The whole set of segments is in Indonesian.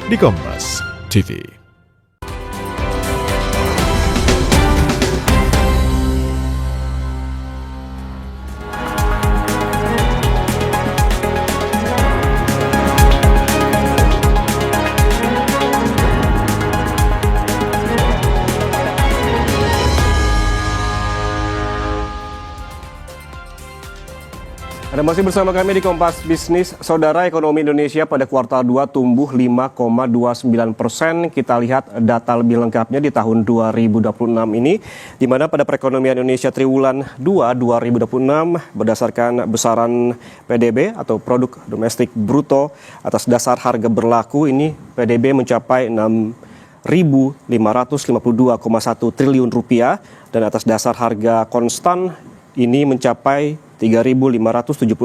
di Kompas TV. Anda masih bersama kami di Kompas Bisnis. Saudara, ekonomi Indonesia pada kuartal 2 tumbuh 5,29%. Kita lihat data lebih lengkapnya di tahun 2026 ini, di mana pada perekonomian Indonesia triwulan 2 2026 berdasarkan besaran PDB atau Produk Domestik Bruto atas dasar harga berlaku ini PDB mencapai 6.552,1 triliun rupiah dan atas dasar harga konstan ini mencapai 3.576,2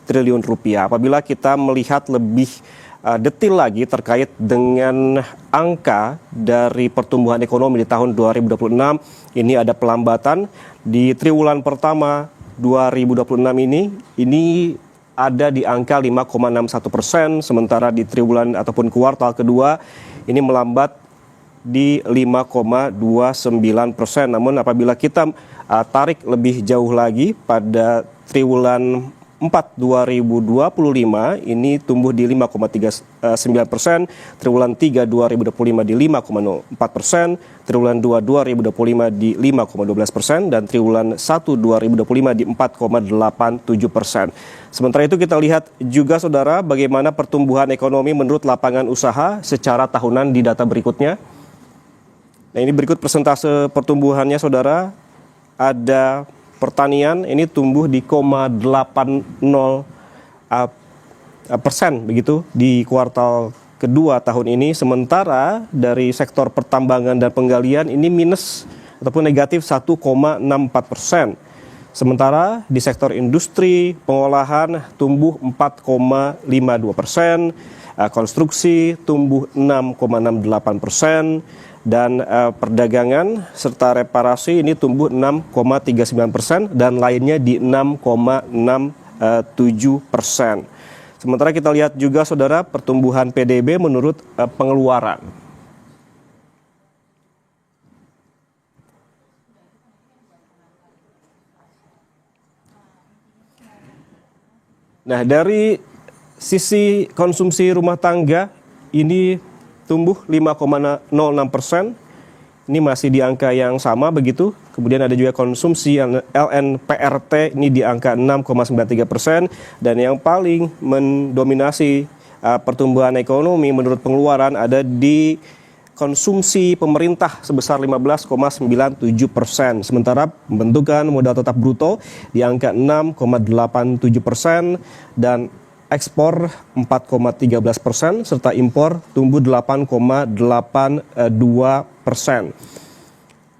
triliun rupiah. Apabila kita melihat lebih detail lagi terkait dengan angka dari pertumbuhan ekonomi di tahun 2026, ini ada pelambatan di triwulan pertama 2026 ini ada di angka 5,61%, sementara di triwulan ataupun kuartal kedua ini melambat di 5,29%. Namun apabila kita tarik lebih jauh lagi pada triwulan 4 2025 ini tumbuh di 5,39%, triwulan 3 2025 di 5,04%, triwulan 2 2025 di 5,12% dan triwulan 1 2025 di 4,87%. Sementara itu kita lihat juga saudara bagaimana pertumbuhan ekonomi menurut lapangan usaha secara tahunan di data berikutnya. Nah, ini berikut persentase pertumbuhannya saudara. Ada pertanian ini tumbuh di 0,80% begitu di kuartal kedua tahun ini, sementara dari sektor pertambangan dan penggalian ini minus ataupun negatif 1,64%. Sementara di sektor industri pengolahan tumbuh 4,52%, konstruksi tumbuh 6,68%. Dan perdagangan serta reparasi ini tumbuh 6,39% dan lainnya di 6,67%. Sementara kita lihat juga saudara pertumbuhan PDB menurut pengeluaran. Nah, dari sisi konsumsi rumah tangga ini tumbuh 5,06%, ini masih di angka yang sama begitu. Kemudian ada juga konsumsi LNPRT ini di angka 6,93%, dan yang paling mendominasi pertumbuhan ekonomi menurut pengeluaran ada di konsumsi pemerintah sebesar 15,97%. Sementara pembentukan modal tetap bruto di angka 6,87% dan ekspor 4,13% serta impor tumbuh 8,82%.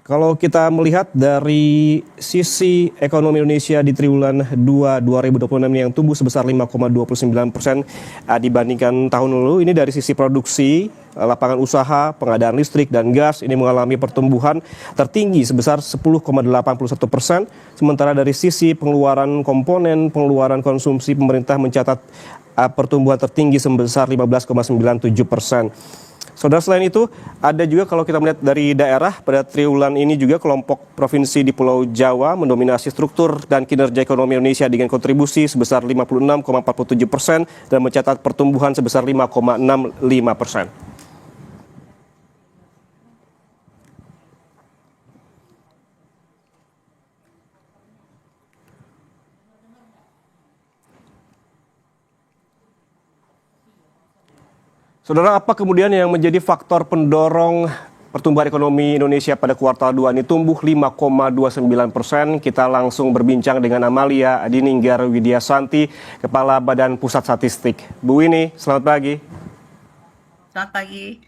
Kalau kita melihat dari sisi ekonomi Indonesia di triwulan 2 2026 yang tumbuh sebesar 5,29% dibandingkan tahun lalu, ini dari sisi produksi, lapangan usaha, pengadaan listrik dan gas ini mengalami pertumbuhan tertinggi sebesar 10,81%, sementara dari sisi pengeluaran komponen, pengeluaran konsumsi pemerintah mencatat pertumbuhan tertinggi sebesar 15,97%. Saudara, selain itu ada juga kalau kita melihat dari daerah pada triwulan ini juga kelompok provinsi di Pulau Jawa mendominasi struktur dan kinerja ekonomi Indonesia dengan kontribusi sebesar 56,47% dan mencatat pertumbuhan sebesar 5,65%. Saudara, apa kemudian yang menjadi faktor pendorong pertumbuhan ekonomi Indonesia pada kuartal 2 ini tumbuh 5,29%? Kita langsung berbincang dengan Amalia Adininggar Widyasanti, Kepala Badan Pusat Statistik. Bu Winnie, selamat pagi. Selamat pagi.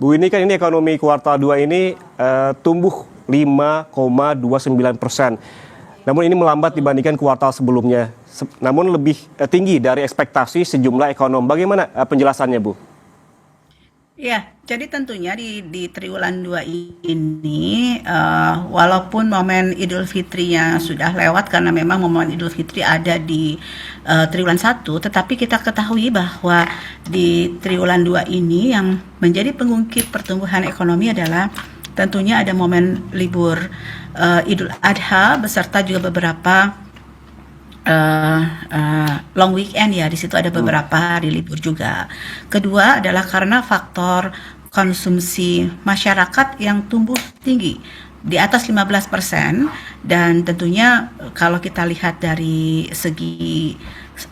Bu Winnie, kan ini ekonomi kuartal 2 ini tumbuh 5,29%. Namun ini melambat dibandingkan kuartal sebelumnya. Namun lebih tinggi dari ekspektasi sejumlah ekonom. Bagaimana penjelasannya, Bu? Ya, jadi tentunya di triwulan 2 ini, walaupun momen Idul Fitrinya sudah lewat karena memang momen Idul Fitri ada di triwulan 1, tetapi kita ketahui bahwa di triwulan 2 ini yang menjadi pengungkit pertumbuhan ekonomi adalah tentunya ada momen libur Idul Adha beserta juga beberapa long weekend ya, di situ ada beberapa hari libur juga. Kedua adalah karena faktor konsumsi masyarakat yang tumbuh tinggi di atas 15% dan tentunya kalau kita lihat dari segi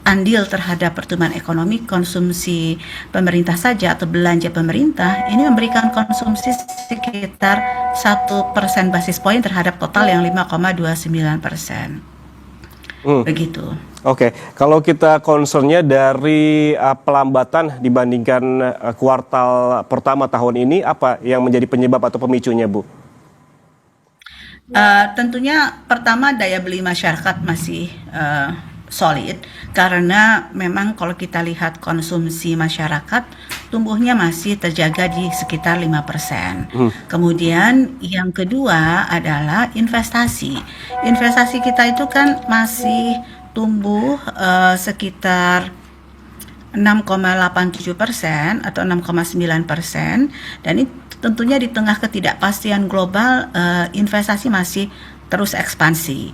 andil terhadap pertumbuhan ekonomi konsumsi pemerintah saja atau belanja pemerintah ini memberikan konsumsi sekitar 1% basis poin terhadap total yang 5,29%. Begitu. Oke, kalau kita concernnya dari pelambatan dibandingkan kuartal pertama tahun ini, apa yang menjadi penyebab atau pemicunya, Bu? Tentunya pertama daya beli masyarakat masih solid karena memang kalau kita lihat konsumsi masyarakat tumbuhnya masih terjaga di sekitar 5%. Kemudian yang kedua adalah investasi. Investasi kita itu kan masih tumbuh sekitar 6,87% atau 6,9% dan ini tentunya di tengah ketidakpastian global investasi masih terus ekspansi.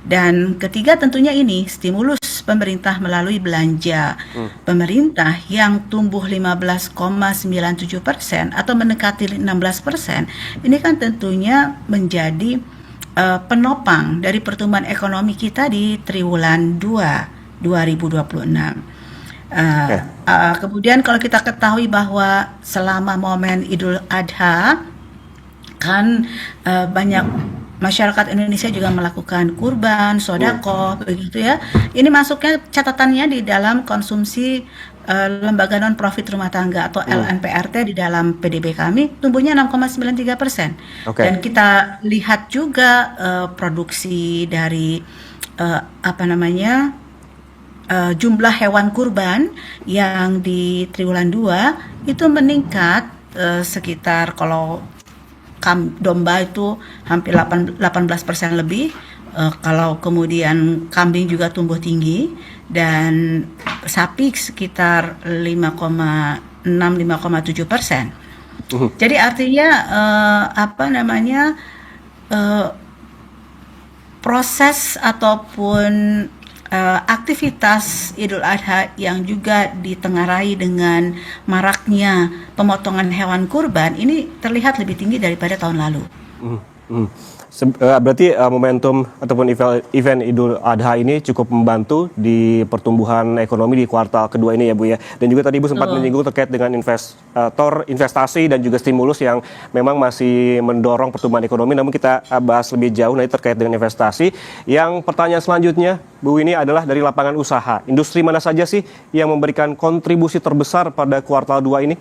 Dan ketiga tentunya ini stimulus pemerintah melalui belanja pemerintah yang tumbuh 15,97% atau mendekati 16%. Ini kan tentunya menjadi penopang dari pertumbuhan ekonomi kita di triwulan 2 2026. Kemudian kalau kita ketahui bahwa selama momen Idul Adha kan banyak masyarakat Indonesia juga melakukan kurban, sodako, begitu ya. Ini masuknya catatannya di dalam konsumsi lembaga non profit rumah tangga atau LNPRT di dalam PDB kami tumbuhnya 6,93%. Dan kita lihat juga produksi dari jumlah hewan kurban yang di triwulan 2 itu meningkat sekitar kalau domba itu hampir 18% lebih, kalau kemudian kambing juga tumbuh tinggi dan sapi sekitar 5,6-5,7%. Jadi artinya proses ataupun aktivitas Idul Adha yang juga ditengarai dengan maraknya pemotongan hewan kurban ini terlihat lebih tinggi daripada tahun lalu. Berarti momentum ataupun event Idul Adha ini cukup membantu di pertumbuhan ekonomi di kuartal kedua ini ya, Bu ya. Dan juga tadi Bu sempat menyinggung terkait dengan investasi dan juga stimulus yang memang masih mendorong pertumbuhan ekonomi. Namun kita bahas lebih jauh nanti terkait dengan investasi. Yang pertanyaan selanjutnya, Bu, ini adalah dari lapangan usaha. Industri mana saja sih yang memberikan kontribusi terbesar pada kuartal 2 ini?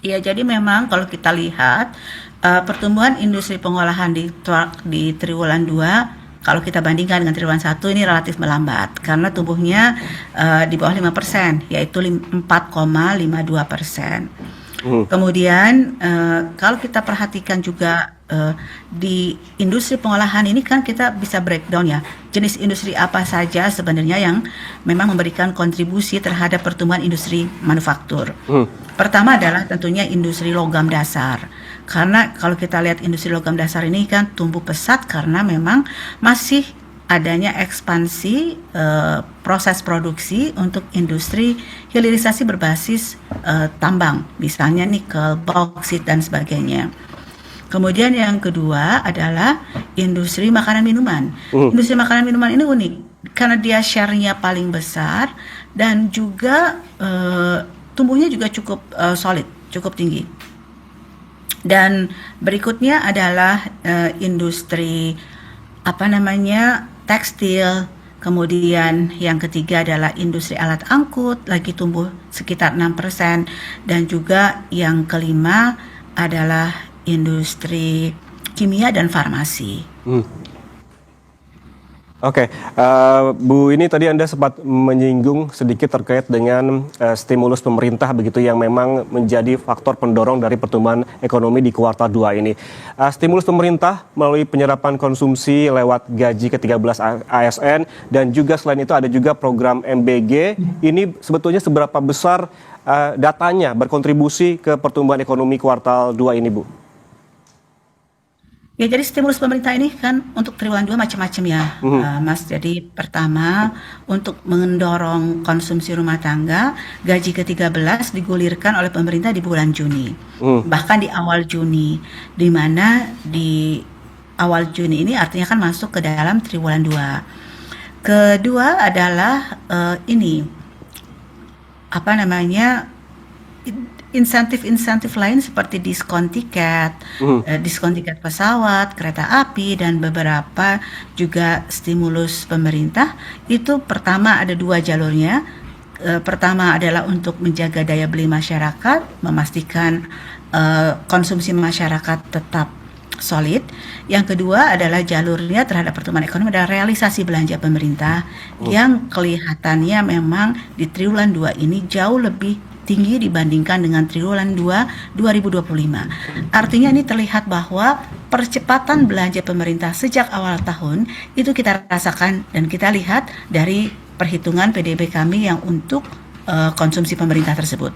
Ya, jadi memang kalau kita lihat pertumbuhan industri pengolahan di triwulan 2 kalau kita bandingkan dengan triwulan 1 ini relatif melambat karena tumbuhnya di bawah 5%, yaitu 4,52%. Kemudian kalau kita perhatikan juga di industri pengolahan ini kan kita bisa breakdown ya, jenis industri apa saja sebenarnya yang memang memberikan kontribusi terhadap pertumbuhan industri manufaktur. Pertama adalah tentunya industri logam dasar. Karena kalau kita lihat industri logam dasar ini kan tumbuh pesat karena memang masih adanya ekspansi proses produksi untuk industri hilirisasi berbasis tambang, misalnya nikel, bauksit dan sebagainya. Kemudian yang kedua adalah industri makanan minuman. Industri makanan minuman ini unik karena dia share-nya paling besar dan juga tumbuhnya juga cukup solid, cukup tinggi. Dan berikutnya adalah industri tekstil. Kemudian yang ketiga adalah industri alat angkut, lagi tumbuh sekitar 6%. Dan juga yang kelima adalah industri kimia dan farmasi. Oke, Bu, ini tadi Anda sempat menyinggung sedikit terkait dengan stimulus pemerintah begitu yang memang menjadi faktor pendorong dari pertumbuhan ekonomi di kuartal 2 ini. Stimulus pemerintah melalui penyerapan konsumsi lewat gaji ke-13 ASN dan juga selain itu ada juga program MBG. Ini sebetulnya seberapa besar datanya berkontribusi ke pertumbuhan ekonomi kuartal 2 ini, Bu? Ya, jadi stimulus pemerintah ini kan untuk triwulan 2 macam-macam ya, Mas. Jadi pertama untuk mendorong konsumsi rumah tangga, gaji ke-13 digulirkan oleh pemerintah di bulan Juni. Bahkan di awal Juni, di mana di awal Juni ini artinya kan masuk ke dalam triwulan 2. Kedua adalah ini apa namanya? Insentif-insentif lain seperti diskon tiket, diskon tiket pesawat, kereta api, dan beberapa juga stimulus pemerintah. Itu pertama ada 2 jalurnya. Pertama adalah untuk menjaga daya beli masyarakat, memastikan konsumsi masyarakat tetap solid. Yang kedua adalah jalurnya terhadap pertumbuhan ekonomi adalah realisasi belanja pemerintah yang kelihatannya memang di triwulan 2 ini jauh lebih tinggi dibandingkan dengan triwulan 2 2025. Artinya ini terlihat bahwa percepatan belanja pemerintah sejak awal tahun itu kita rasakan dan kita lihat dari perhitungan PDB kami yang untuk konsumsi pemerintah tersebut.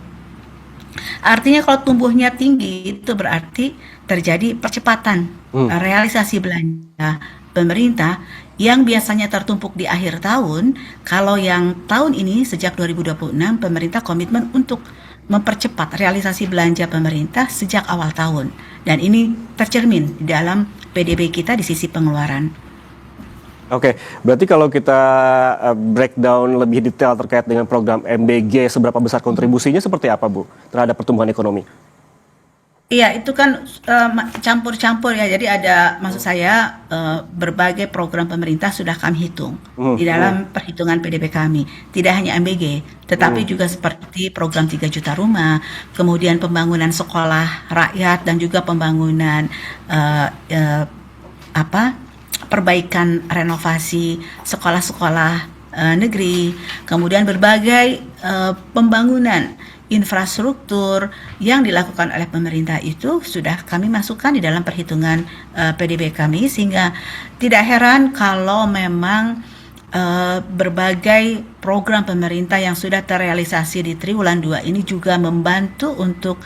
Artinya kalau tumbuhnya tinggi itu berarti terjadi percepatan realisasi belanja pemerintah yang biasanya tertumpuk di akhir tahun. Kalau yang tahun ini sejak 2026 pemerintah komitmen untuk mempercepat realisasi belanja pemerintah sejak awal tahun, dan ini tercermin di dalam PDB kita di sisi pengeluaran. Oke, berarti kalau kita breakdown lebih detail terkait dengan program MBG, seberapa besar kontribusinya seperti apa, Bu, terhadap pertumbuhan ekonomi? Iya, itu kan campur-campur ya. Jadi ada, maksud saya berbagai program pemerintah sudah kami hitung di dalam perhitungan PDB kami. Tidak hanya MBG, tetapi juga seperti program 3 juta rumah, kemudian pembangunan sekolah rakyat dan juga pembangunan perbaikan renovasi sekolah-sekolah negeri, kemudian berbagai pembangunan infrastruktur yang dilakukan oleh pemerintah itu sudah kami masukkan di dalam perhitungan PDB kami, sehingga tidak heran kalau memang berbagai program pemerintah yang sudah terrealisasi di triwulan 2 ini juga membantu untuk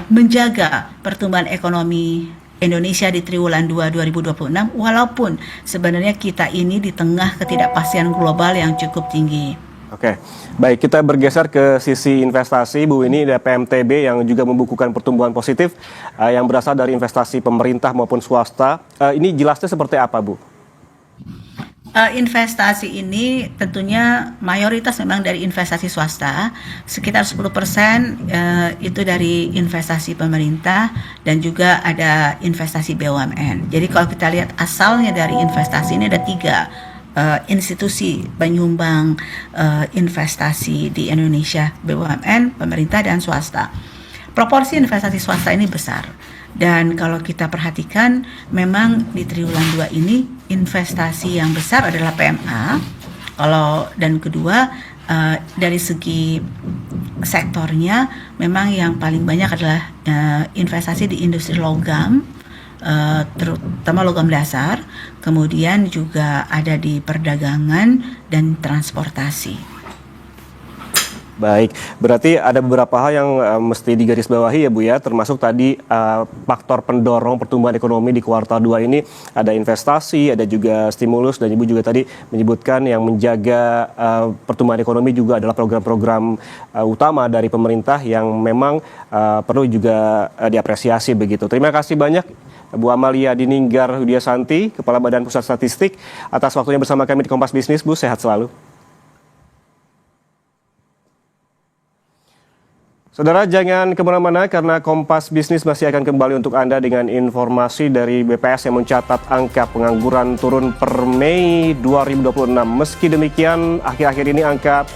menjaga pertumbuhan ekonomi Indonesia di triwulan 2 2026, walaupun sebenarnya kita ini di tengah ketidakpastian global yang cukup tinggi. Oke, baik, kita bergeser ke sisi investasi, Bu. Ini ada PMTB yang juga membukukan pertumbuhan positif yang berasal dari investasi pemerintah maupun swasta. Ini jelasnya seperti apa, Bu? Investasi ini tentunya mayoritas memang dari investasi swasta, sekitar 10% itu dari investasi pemerintah, dan juga ada investasi BUMN. Jadi kalau kita lihat asalnya dari investasi ini ada 3 institusi penyumbang investasi di Indonesia, BUMN, pemerintah, dan swasta. Proporsi investasi swasta ini besar, dan kalau kita perhatikan memang di triwulan 2 ini investasi yang besar adalah PMA. Dan kedua dari segi sektornya memang yang paling banyak adalah investasi di industri logam, terutama logam dasar, kemudian juga ada di perdagangan dan transportasi. Baik, berarti ada beberapa hal yang mesti digarisbawahi ya, Bu, ya, termasuk tadi faktor pendorong pertumbuhan ekonomi di kuartal 2 ini ada investasi, ada juga stimulus, dan Ibu juga tadi menyebutkan yang menjaga pertumbuhan ekonomi juga adalah program-program utama dari pemerintah yang memang perlu juga diapresiasi begitu. Terima kasih banyak Bu Amalia Dininggar Widiasanti, Kepala Badan Pusat Statistik, atas waktunya bersama kami di Kompas Bisnis. Bu, sehat selalu. Saudara, jangan kemana-mana karena Kompas Bisnis masih akan kembali untuk Anda dengan informasi dari BPS yang mencatat angka pengangguran turun per Mei 2026. Meski demikian, akhir-akhir ini angka